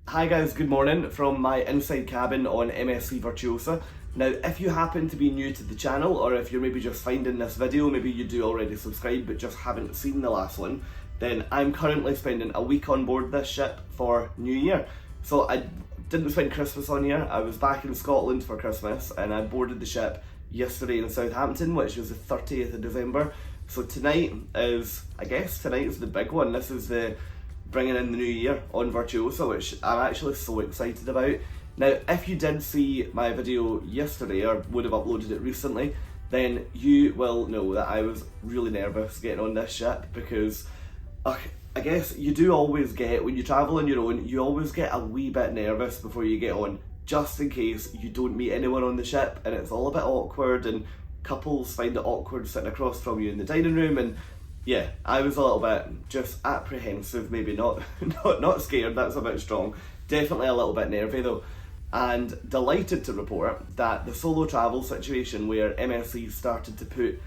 Hi guys, good morning from my inside cabin on MSC Virtuosa. Now, if you happen to be new to the channel, or if you're maybe just finding this video, maybe you do already subscribe but just haven't seen the last one, then I'm currently spending a week on board this ship for New Year. So I didn't spend Christmas on here, I was back in Scotland for Christmas and I boarded the ship yesterday in Southampton, which was the 30th of December. So tonight is the big one. This is the bringing in the new year on Virtuosa, which I'm actually so excited about. Now, if you did see my video yesterday, or would have uploaded it recently, then you will know that I was really nervous getting on this ship because I guess you do always get, when you travel on your own, you always get a wee bit nervous before you get on, just in case you don't meet anyone on the ship and it's all a bit awkward and couples find it awkward sitting across from you in the dining room. And yeah, I was a little bit just apprehensive, maybe not scared, that's a bit strong. Definitely a little bit nervy though. And delighted to report that the solo travel situation where MSC started to put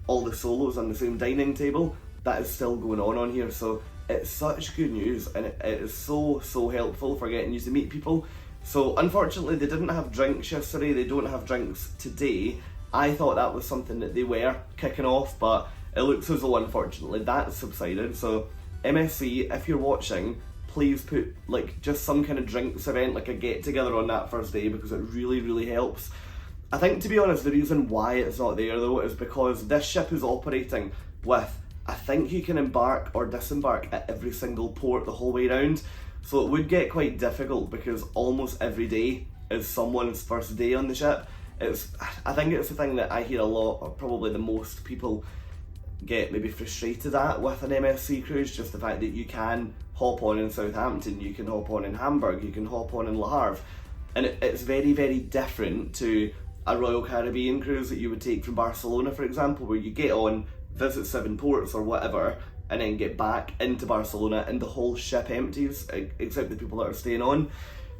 all the solos on the same dining table, that is still going on here. So it's such good news and it is so helpful for getting you to meet people. So unfortunately they didn't have drinks yesterday, they don't have drinks today. I thought that was something that they were kicking off, but it looks as though unfortunately that's subsided. So MSC, if you're watching, please put like just some kind of drinks event, like a get together on that first day, because it really helps. I think, to be honest, the reason why it's not there though is because this ship is operating with, I think you can embark or disembark at every single port the whole way around. So it would get quite difficult because almost every day is someone's first day on the ship. I think it's the thing that I hear a lot, or probably the most people get maybe frustrated at with an MSC cruise, just the fact that you can hop on in Southampton, you can hop on in Hamburg, you can hop on in Le Havre, and it's very different to a Royal Caribbean cruise that you would take from Barcelona, for example, where you get on, visit 7 ports or whatever, and then get back into Barcelona and the whole ship empties, except the people that are staying on.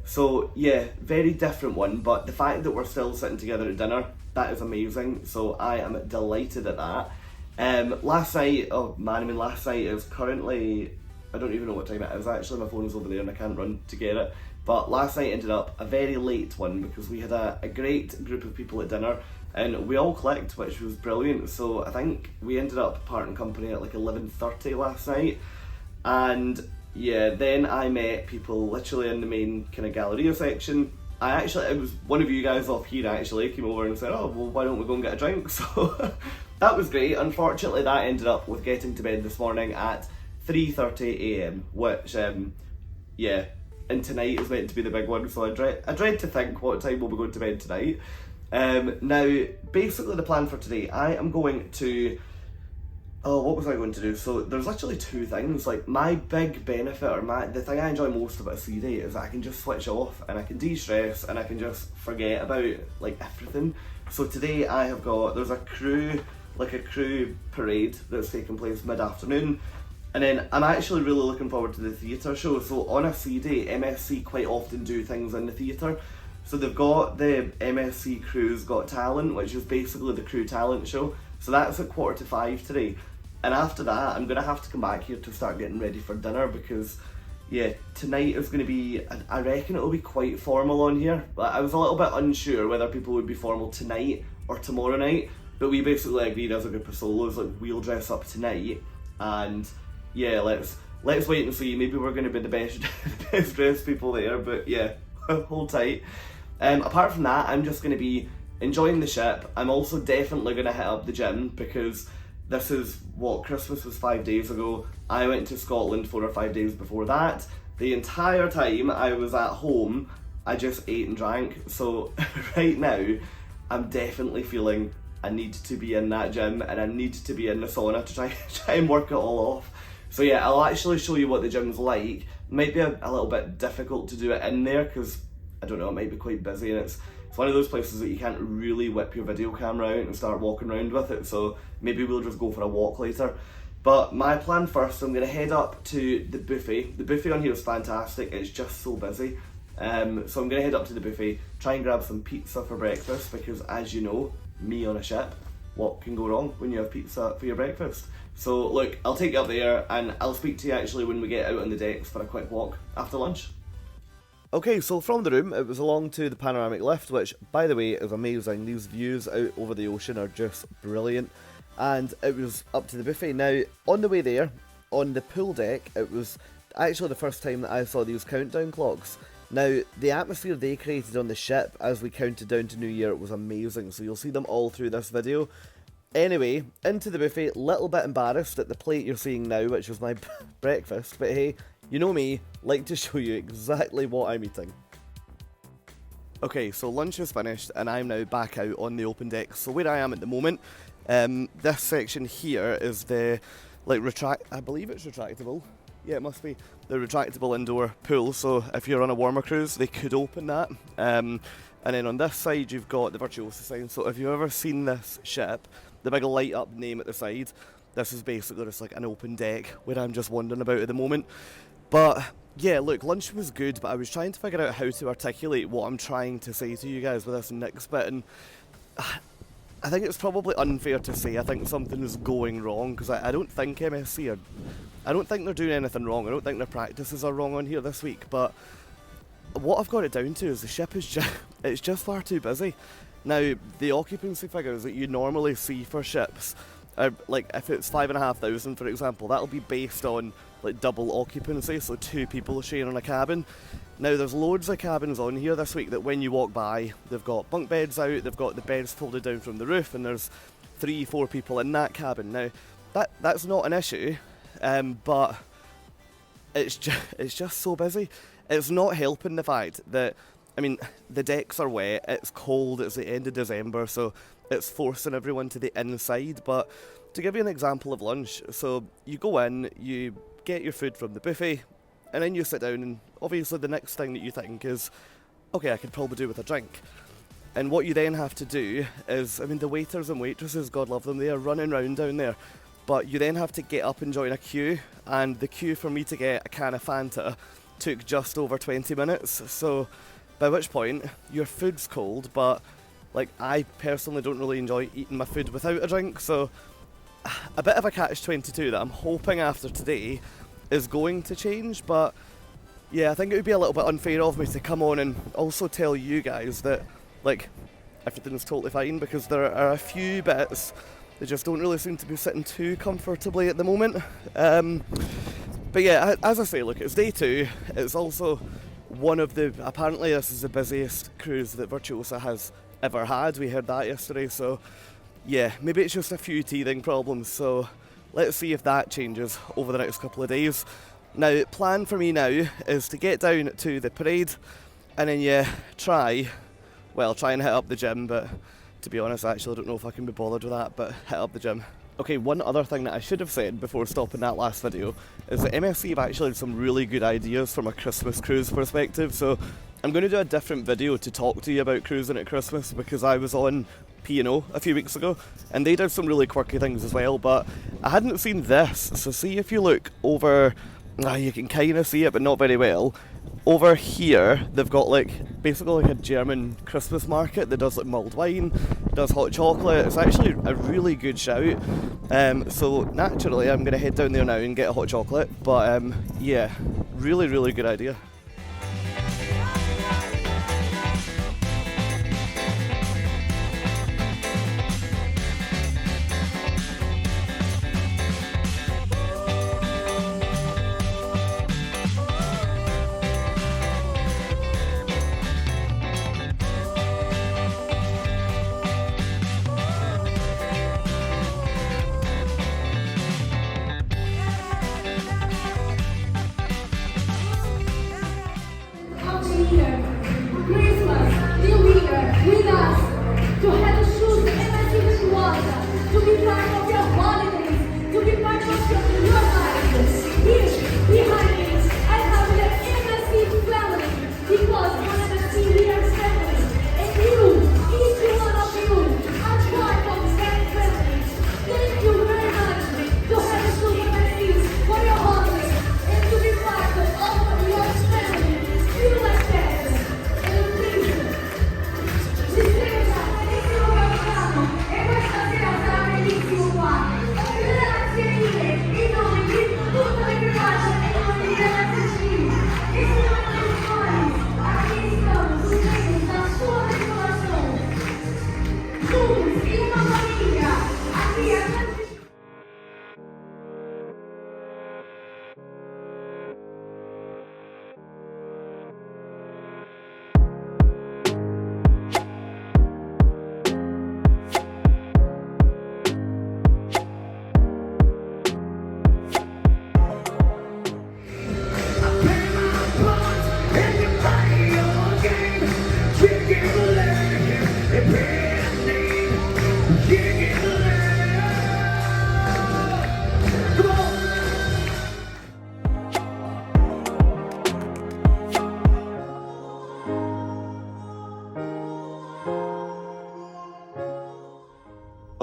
So yeah, very different one, but the fact that we're still sitting together at dinner, that is amazing, so I am delighted at that. Last night is currently, I don't even know what time it is actually, my phone is over there and I can't run to get it, but last night ended up a very late one because we had a great group of people at dinner and we all clicked, which was brilliant. So I think we ended up parting company at like 11:30 last night, and yeah, then I met people literally in the main kind of Galleria section. It was one of you guys off here actually came over and said, oh well, why don't we go and get a drink? So that was great. Unfortunately that ended up with getting to bed this morning at 3:30 AM, which yeah, and tonight is meant to be the big one, so I dread to think what time we'll be going to bed tonight. Now basically the plan for today, I am going to, what was I going to do? So there's literally 2 things. Like, my big benefit, or the thing I enjoy most about a sea day is that I can just switch off and I can de-stress and I can just forget about like everything. So today there's a crew parade that's taking place mid-afternoon, and then I'm actually really looking forward to the theatre show. So on a sea day, MSC quite often do things in the theatre. So they've got the MSC Cruise Got Talent, which is basically the crew talent show. So that's at 4:45 today. And after that, I'm going to have to come back here to start getting ready for dinner because, yeah, tonight is going to be, I reckon it'll be quite formal on here. I was a little bit unsure whether people would be formal tonight or tomorrow night, but we basically agreed as a group of solos, like, we'll dress up tonight, and yeah, let's wait and see. Maybe we're going to be the best dressed people there, but yeah, hold tight. Apart from that, I'm just going to be enjoying the ship. I'm also definitely going to hit up the gym because this is Christmas was 5 days ago. I went to Scotland 4 or 5 days before that. The entire time I was at home, I just ate and drank. So right now, I'm definitely feeling I need to be in that gym and I need to be in the sauna to try and work it all off. So yeah, I'll actually show you what the gym's like. It might be a little bit difficult to do it in there because, I don't know, it might be quite busy and it's one of those places that you can't really whip your video camera out and start walking around with it, so maybe we'll just go for a walk later. But my plan first, I'm going to head up to the buffet. The buffet on here is fantastic, it's just so busy. So I'm going to head up to the buffet, try and grab some pizza for breakfast, because as you know, me on a ship, what can go wrong when you have pizza for your breakfast? So look, I'll take you up there and I'll speak to you actually when we get out on the decks for a quick walk after lunch. Okay, so from the room, it was along to the panoramic lift, which, by the way, is amazing. These views out over the ocean are just brilliant. And it was up to the buffet. Now, on the way there, on the pool deck, it was actually the first time that I saw these countdown clocks. Now, the atmosphere they created on the ship as we counted down to New Year was amazing, so you'll see them all through this video. Anyway, into the buffet, little bit embarrassed at the plate you're seeing now, which was my breakfast, but hey, you know me, like to show you exactly what I'm eating. Okay, so lunch is finished and I'm now back out on the open deck. So where I am at the moment, this section here is the, I believe it's retractable. Yeah, it must be the retractable indoor pool, so if you're on a warmer cruise, they could open that. And then on this side, you've got the Virtuosa sign. So if you've ever seen this ship, the big light up name at the side, this is basically just like an open deck where I'm just wandering about at the moment. But yeah, look, lunch was good, but I was trying to figure out how to articulate what I'm trying to say to you guys with this next bit, and I think it's probably unfair to say I think something is going wrong, because I don't think MSC I don't think they're doing anything wrong. I don't think their practices are wrong on here this week, but what I've got it down to is the ship is it's just far too busy. Now, the occupancy figures that you normally see for ships are, like, if it's 5,500 for example, that'll be based on like double occupancy, so 2 people sharing a cabin. Now, there's loads of cabins on here this week that when you walk by, they've got bunk beds out, they've got the beds folded down from the roof, and there's 3-4 people in that cabin. Now, that's not an issue, but it's just so busy. It's not helping the fact that, I mean, the decks are wet, it's cold, it's the end of December, so it's forcing everyone to the inside. But to give you an example of lunch, so you go in, you get your food from the buffet, and then you sit down, and obviously the next thing that you think is, okay, I could probably do with a drink. And what you then have to do is, I mean, the waiters and waitresses, God love them, they are running around down there, but you then have to get up and join a queue, and the queue for me to get a can of Fanta took just over 20 minutes, so by which point your food's cold, but like, I personally don't really enjoy eating my food without a drink, so a bit of a catch-22 that I'm hoping after today is going to change. But yeah, I think it would be a little bit unfair of me to come on and also tell you guys that, like, everything's totally fine, because there are a few bits that just don't really seem to be sitting too comfortably at the moment. But yeah, as I say, look, it's day 2. It's also one of the, apparently this is the busiest cruise that Virtuosa has ever had. We heard that yesterday, so yeah, maybe it's just a few teething problems, so let's see if that changes over the next couple of days. Now, plan for me now is to get down to the parade, and then yeah, try and hit up the gym, but to be honest, I actually don't know if I can be bothered with that, but hit up the gym. Okay, one other thing that I should have said before stopping that last video is that MSC have actually had some really good ideas from a Christmas cruise perspective, so I'm going to do a different video to talk to you about cruising at Christmas, because I was on P&O a few weeks ago and they did some really quirky things as well, but I hadn't seen this. So see, if you look over, you can kind of see it but not very well. Over here they've got like basically like a German Christmas market that does like mulled wine, does hot chocolate. It's actually a really good shout. So naturally I'm going to head down there now and get a hot chocolate, but yeah, really good idea.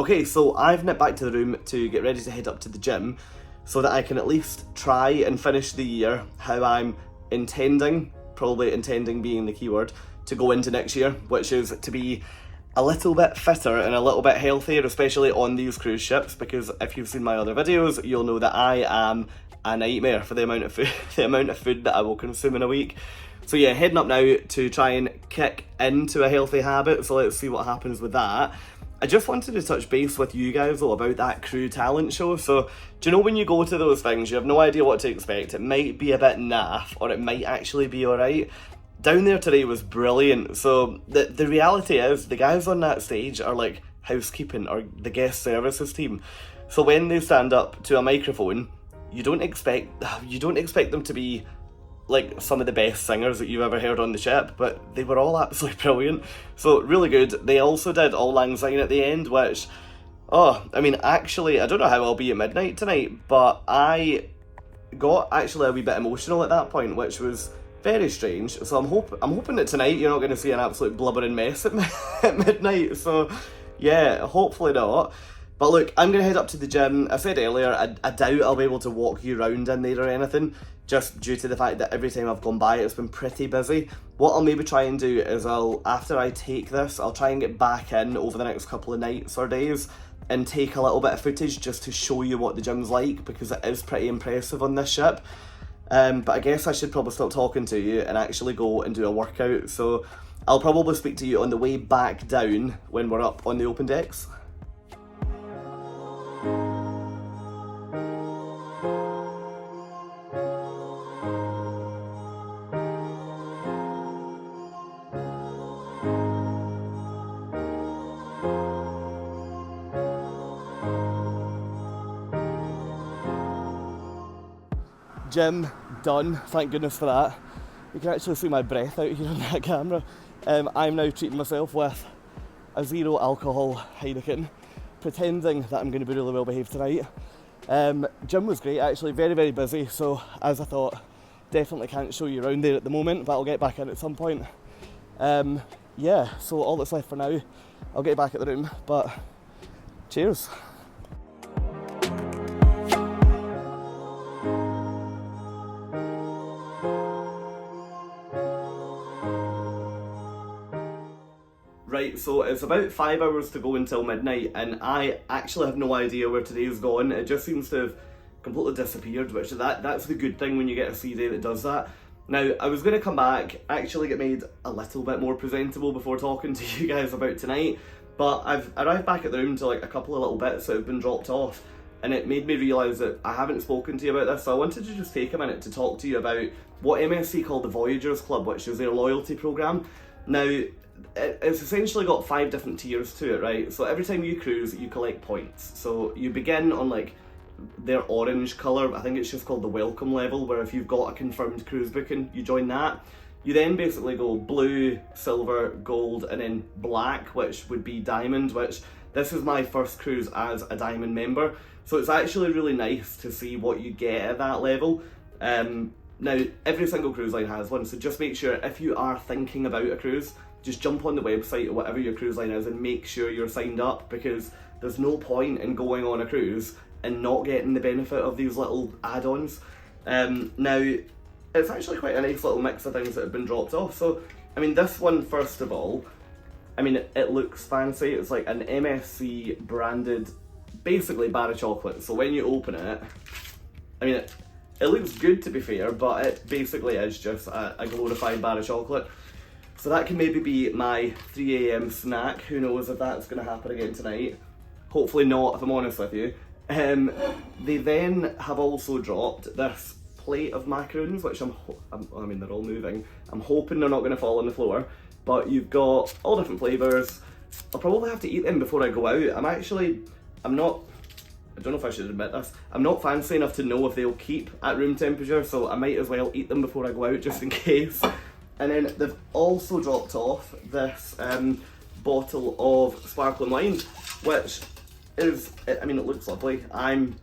Okay, so I've nipped back to the room to get ready to head up to the gym so that I can at least try and finish the year how I'm intending, probably intending being the keyword, to go into next year, which is to be a little bit fitter and a little bit healthier, especially on these cruise ships, because if you've seen my other videos, you'll know that I am a nightmare for the amount of food that I will consume in a week. So yeah, heading up now to try and kick into a healthy habit, so let's see what happens with that. I just wanted to touch base with you guys though about that crew talent show. So do you know when you go to those things, you have no idea what to expect. It might be a bit naff, or it might actually be alright. Down there today was brilliant. So the reality is the guys on that stage are like housekeeping or the guest services team. So when they stand up to a microphone, you don't expect them to be like some of the best singers that you've ever heard on the ship, but they were all absolutely brilliant. So really good. They also did Auld Lang Syne at the end, which, I mean, actually, I don't know how I'll be at midnight tonight, but I got actually a wee bit emotional at that point, which was very strange. So I'm hoping that tonight you're not going to see an absolute blubbering mess at midnight. So yeah, hopefully not. But look, I'm going to head up to the gym. I said earlier, I doubt I'll be able to walk you around in there or anything, just due to the fact that every time I've gone by it's been pretty busy. What I'll maybe try and do is after I take this, I'll try and get back in over the next couple of nights or days and take a little bit of footage just to show you what the gym's like, because it is pretty impressive on this ship. But I guess I should probably stop talking to you and actually go and do a workout. So I'll probably speak to you on the way back down when we're up on the open decks. Gym done, thank goodness for that. You can actually see my breath out here on that camera. I'm now treating myself with a 0 alcohol Heineken, pretending that I'm going to be really well behaved tonight. Gym was great actually, very, very busy, so as I thought, definitely can't show you around there at the moment, but I'll get back in at some point. Yeah, so all that's left for now, I'll get back at the room, but cheers. Right, so it's about 5 hours to go until midnight, and I actually have no idea where today's gone. It just seems to have completely disappeared, which that's the good thing when you get a sea day that does that. Now, I was going to come back, actually get made a little bit more presentable before talking to you guys about tonight, but I've arrived back at the room to like a couple of little bits that have been dropped off, and it made me realise that I haven't spoken to you about this, so I wanted to just take a minute to talk to you about what MSC call the Voyagers Club, which is their loyalty programme. Now, it's essentially got 5 different tiers to it, right? So every time you cruise, you collect points. So you begin on like their orange colour, I think it's just called the welcome level, where if you've got a confirmed cruise booking, you join that. You then basically go blue, silver, gold, and then black, which would be diamond, which this is my first cruise as a diamond member. So it's actually really nice to see what you get at that level. Now, every single cruise line has one, so just make sure if you are thinking about a cruise, just jump on the website or whatever your cruise line is and make sure you're signed up, because there's no point in going on a cruise and not getting the benefit of these little add-ons. Now, it's actually quite a nice little mix of things that have been dropped off. So, I mean, this one, first of all, I mean, it looks fancy. It's like an MSC branded, basically, bar of chocolate. So when you open it, I mean, it looks good to be fair, but it basically is just a glorified bar of chocolate. So that can maybe be my 3 AM snack. Who knows if that's going to happen again tonight. Hopefully not, if I'm honest with you. They then have also dropped this plate of macaroons, which I mean, they're all moving. I'm hoping they're not going to fall on the floor. But you've got all different flavours. I'll probably have to eat them before I go out. I don't know if I should admit this, I'm not fancy enough to know if they'll keep at room temperature, so I might as well eat them before I go out just in case. And then they've also dropped off this bottle of sparkling wine, which is, I mean, it looks lovely. I've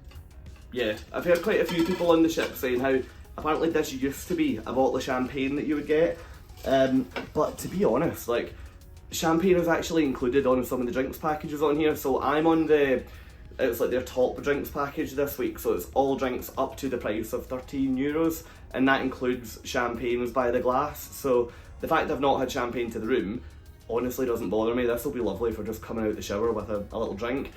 heard quite a few people on the ship saying how apparently this used to be a bottle of champagne that you would get, but to be honest, like, champagne is actually included on some of the drinks packages on here, so I'm on it's like their top drinks package this week, so it's all drinks up to the price of €13, and that includes champagnes by the glass. So the fact I've not had champagne to the room honestly doesn't bother me. This will be lovely for just coming out the shower with a little drink.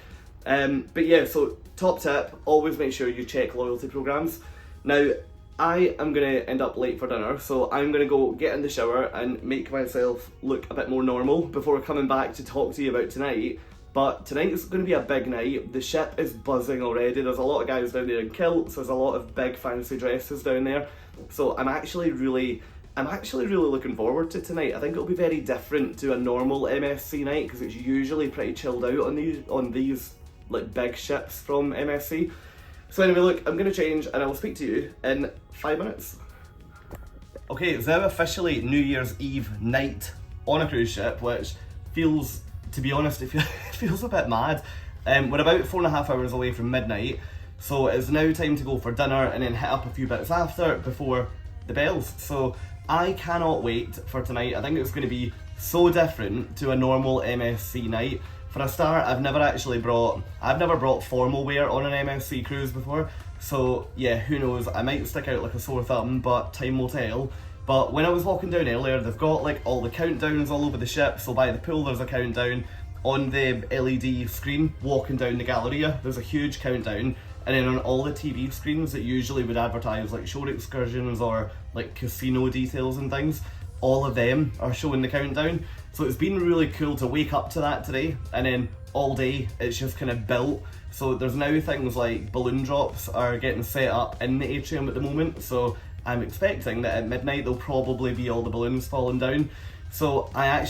But yeah, so top tip, always make sure you check loyalty programs. Now, I am going to end up late for dinner, so I'm going to go get in the shower and make myself look a bit more normal before coming back to talk to you about tonight. But tonight is going to be a big night. The ship is buzzing already. There's a lot of guys down there in kilts, there's a lot of big fancy dresses down there. So I'm actually really looking forward to tonight. I think it'll be very different to a normal MSC night, because it's usually pretty chilled out on these like big ships from MSC. So anyway, look, I'm going to change and I will speak to you in 5 minutes. Okay, it's now officially New Year's Eve night on a cruise ship, which feels, to be honest, it feels a bit mad. We're about 4.5 hours away from midnight, so it's now time to go for dinner and then hit up a few bits after before the bells. So I cannot wait for tonight. I think it's going to be so different to a normal MSC night. For a start, I've never brought formal wear on an MSC cruise before, so yeah, who knows, I might stick out like a sore thumb, but time will tell. But when I was walking down earlier, they've got like all the countdowns all over the ship, so by the pool there's a countdown. On the LED screen, walking down the Galleria, there's a huge countdown, and then on all the TV screens that usually would advertise like shore excursions or like casino details and things, all of them are showing the countdown. So it's been really cool to wake up to that today, and then all day it's just kind of built. So there's now things like balloon drops are getting set up in the atrium at the moment, so I'm expecting that at midnight there'll probably be all the balloons falling down. So I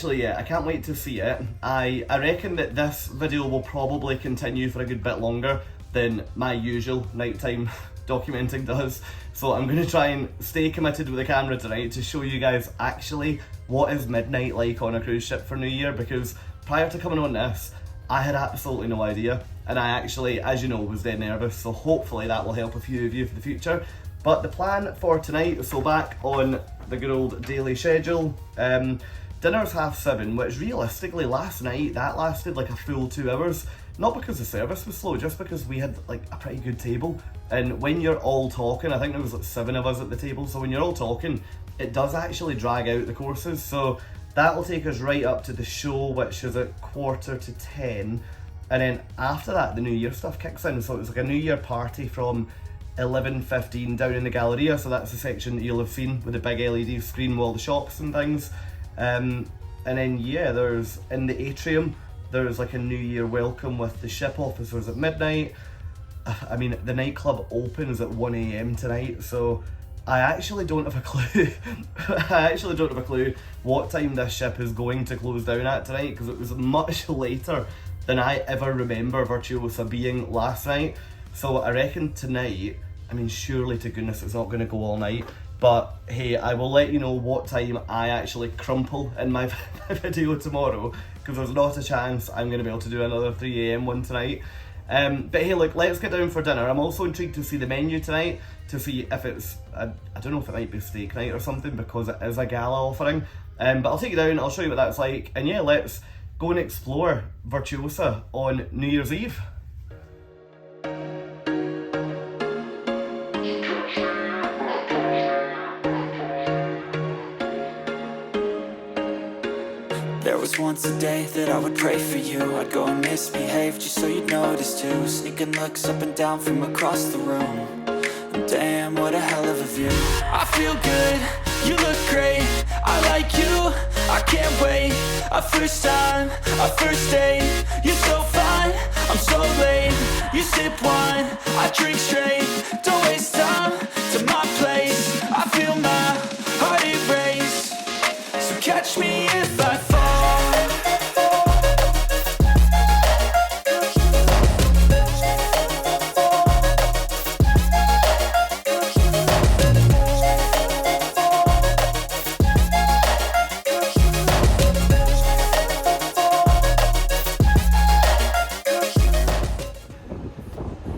can't wait to see it. I reckon that this video will probably continue for a good bit longer than my usual nighttime documenting does. So I'm going to try and stay committed with the camera tonight to show you guys actually what is midnight like on a cruise ship for New Year, because prior to coming on this, I had absolutely no idea, and I actually, as you know, was dead nervous, so hopefully that will help a few of you for the future. But the plan for tonight, so back on the good old daily schedule, dinner's 7:30, which realistically last night that lasted like a full 2 hours. Not because the service was slow, just because we had like a pretty good table. And when you're all talking, I think there was like 7 of us at the table, so when you're all talking, it does actually drag out the courses. So that will take us right up to the show, which is at 10:15. And then after that, the New Year stuff kicks in. So it's like a New Year party from 11:15 down in the Galleria. So that's the section that you'll have seen with the big LED screen with all the shops and things. And then yeah, there's in the atrium, there's like a New Year welcome with the ship officers at midnight. I mean, the nightclub opens at 1 AM tonight, so I actually don't have a clue. I actually don't have a clue what time this ship is going to close down at tonight, because it was much later than I ever remember Virtuosa being last night. So I reckon tonight, I mean, surely to goodness it's not going to go all night, but hey, I will let you know what time I actually crumple in my video tomorrow, because there's not a chance I'm going to be able to do another 3 AM one tonight. But hey, look, let's get down for dinner. I'm also intrigued to see the menu tonight, to see if it's, I don't know if it might be steak night or something, because it is a gala offering. But I'll take you down, I'll show you what that's like, and yeah, let's go and explore Virtuosa on New Year's Eve. There was once a day that I would pray for you. I'd go and misbehave just so you'd notice too. Sneaking looks up and down from across the room. And damn, what a hell of a view. I feel good, you look great, I like you, I can't wait. A first time, a first date, you're so fine, I'm so late. You sip wine, I drink straight. Don't waste time to my place. I feel my heart erase. So catch me if I fall.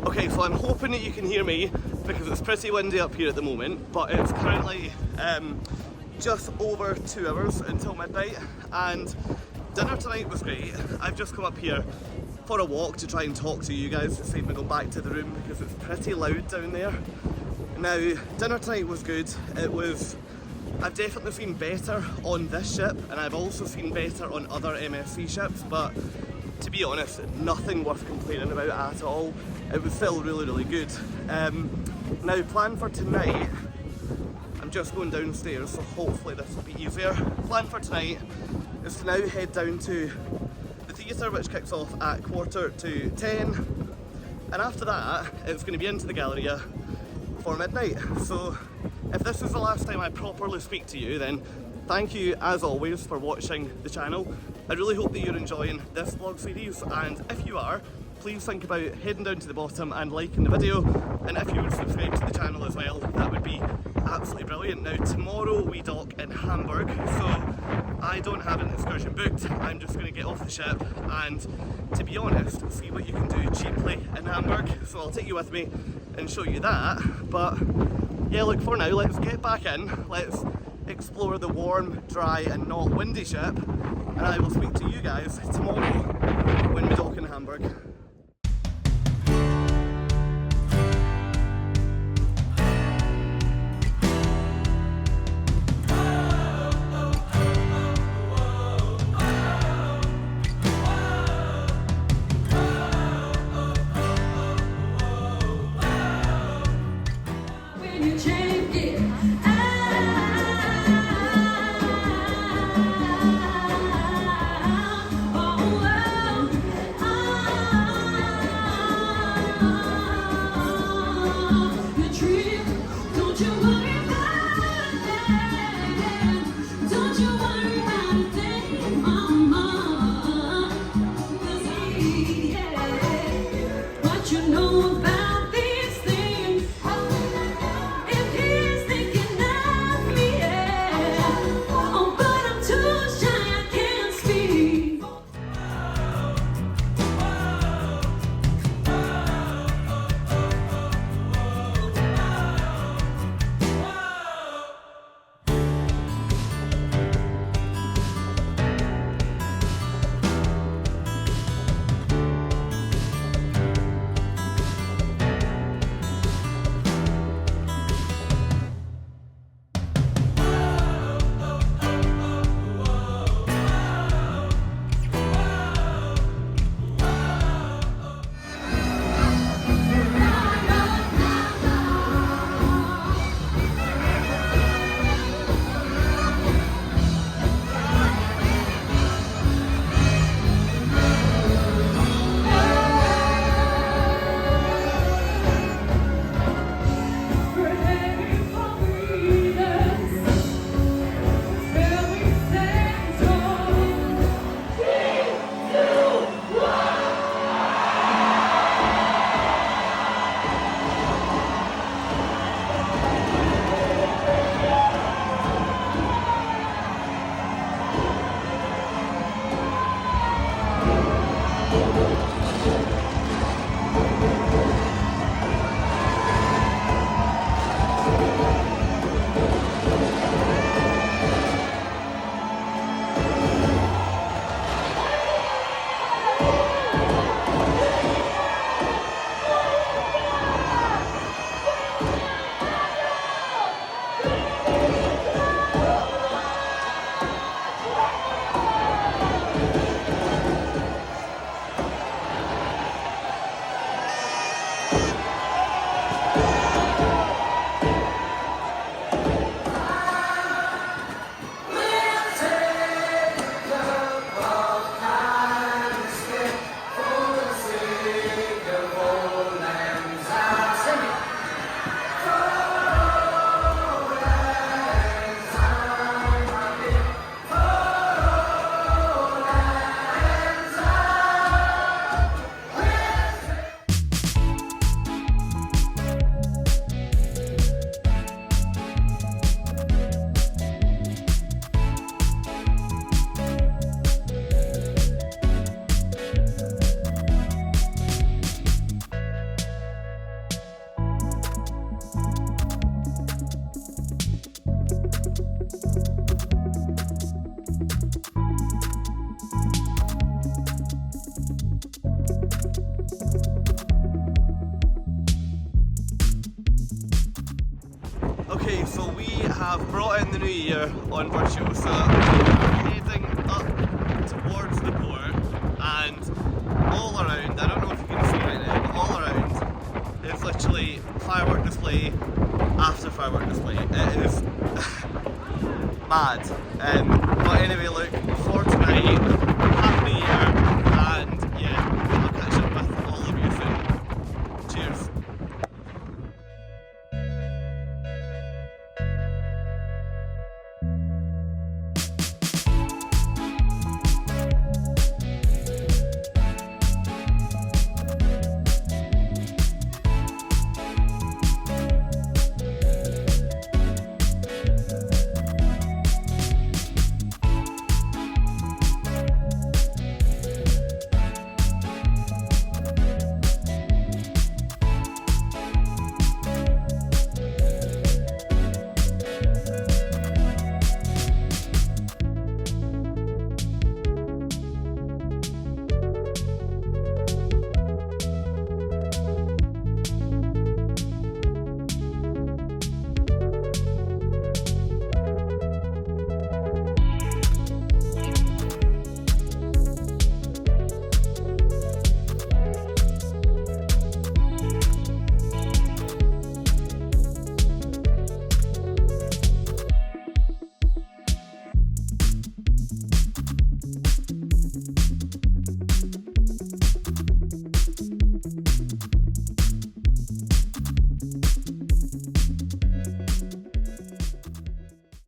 Okay, so I'm hoping that you can hear me, because it's pretty windy up here at the moment, but it's currently just over 2 hours until midnight, and dinner tonight was great. I've just come up here for a walk to try and talk to you guys to save me going back to the room because it's pretty loud down there. Now, dinner tonight was good. I've definitely seen better on this ship, and I've also seen better on other MSC ships, but to be honest, nothing worth complaining about at all. It was still really, really good. Now, plan for tonight, I'm just going downstairs, so hopefully this will be easier. Plan for tonight is to now head down to the theatre, which kicks off at 9:45, and after that, it's going to be into the Galleria for midnight. So if this is the last time I properly speak to you, then thank you as always for watching the channel. I really hope that you're enjoying this vlog series, and if you are, please think about heading down to the bottom and liking the video, and if you would subscribe to the channel as well, that would be absolutely brilliant. Now, tomorrow we dock in Hamburg, so I don't have an excursion booked. I'm just going to get off the ship and, to be honest, see what you can do cheaply in Hamburg. So I'll take you with me and show you that. But yeah, look, for now, let's get back in. Let's explore the warm, dry and not windy ship, and I will speak to you guys tomorrow when we dock in Hamburg. we have brought in the new year on Virtuosa. We're heading up towards the port, and all around, I don't know if you can see right now, but all around is literally firework display after firework display. It is mad. But anyway, look,